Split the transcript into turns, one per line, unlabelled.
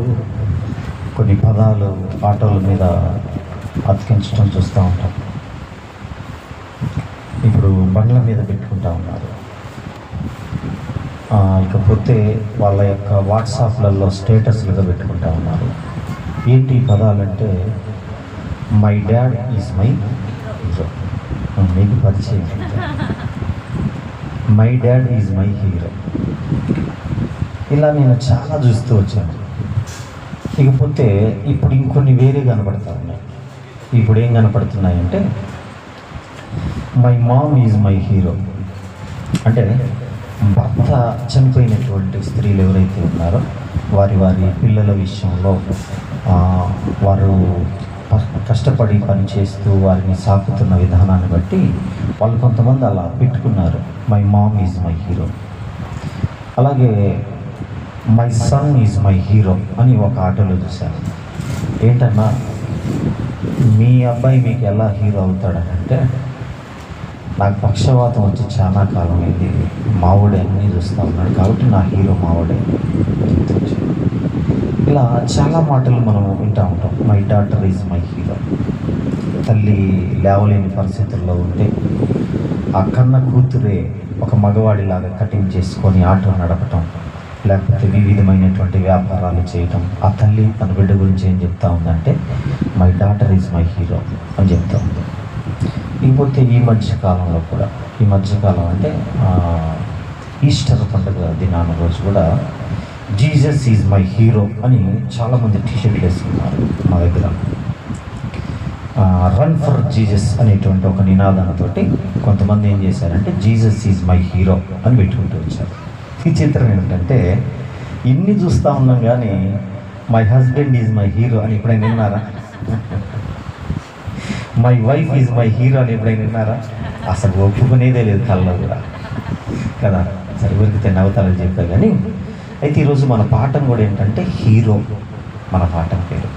వెళ్ళినప్పుడు కొన్ని పదాలు ఆటోల మీద అతికించడం చూస్తూ ఉంటాం. ఇప్పుడు బండ్ల మీద పెట్టుకుంటా ఉన్నారు. ఇకపోతే వాళ్ళ యొక్క వాట్సాప్లలో స్టేటస్లుగా పెట్టుకుంటా ఉన్నారు. ఏంటి పదాలంటే my dad is my hero. మీకు పరిచయం my dad is my hero. ఇలా నేను చాలా చూస్తూ వచ్చాను. ఇకపోతే ఇప్పుడు ఇంకొన్ని వేరే కనపడతా ఉన్నాయి. ఇప్పుడు ఏం కనపడుతున్నాయంటే my mom is my hero. అంటే భర్త చనిపోయినటువంటి స్త్రీలు ఎవరైతే ఉన్నారో వారి పిల్లల విషయంలో వారు కష్టపడి పని చేస్తూ వారిని సాకుతున్న విధానాన్ని బట్టి వాళ్ళు కొంతమంది అలా పెట్టుకున్నారు, my mom is my hero. అలాగే my son is my hero అని ఒక ఆటోలో చూశాను. ఏంటన్నా మీ అబ్బాయి మీకు ఎలా హీరో అవుతాడనంటే, నాకు పక్షవాతం వచ్చి చాలా కాలం అయింది, మావుడే అన్నీ చూస్తూ ఉన్నాడు కాబట్టి నా హీరో మావుడే. ఇలా చాలా మాటలు మనం వింటూ ఉంటాం. My daughter is my hero. తల్లి లేవలేని పరిస్థితుల్లో ఉంటే ఆ కన్న కూతురే ఒక మగవాడిలాగా కటింగ్ చేసుకొని ఆటో నడపటం, లేకపోతే వివిధమైనటువంటి వ్యాపారాలు చేయటం. ఆ తల్లి తన బిడ్డ గురించి ఏం చెప్తా ఉందంటే my daughter is my hero అని చెప్తా ఉంది. ఇకపోతే ఈ మధ్యకాలం అంటే ఈస్టర్ పండుగ దినాన రోజు కూడా జీసస్ ఈజ్ మై హీరో అని చాలామంది టీషర్ట్లు వేసుకున్నారు. మా దగ్గర రన్ ఫర్ జీసస్ అనేటువంటి ఒక నినాదంతోటి కొంతమంది ఏం చేశారంటే జీసస్ ఈజ్ మై హీరో అని పెట్టుకుంటూ వచ్చారు. ఈ చిత్రం ఏంటంటే ఇన్ని చూస్తూ ఉన్నాం కానీ my husband is my hero అని ఎప్పుడైనా విన్నారా? My wife is my hero అని ఎప్పుడైనా విన్నారా? అసలు ఒప్పుకునేదే లేదు కళ్ళలో కూడా కదా. సరే ఊరికి నవ్వుతారని చెప్పా కానీ అయితే ఈరోజు మన పాఠం కూడా ఏంటంటే హీరో. మన పాఠం పేరు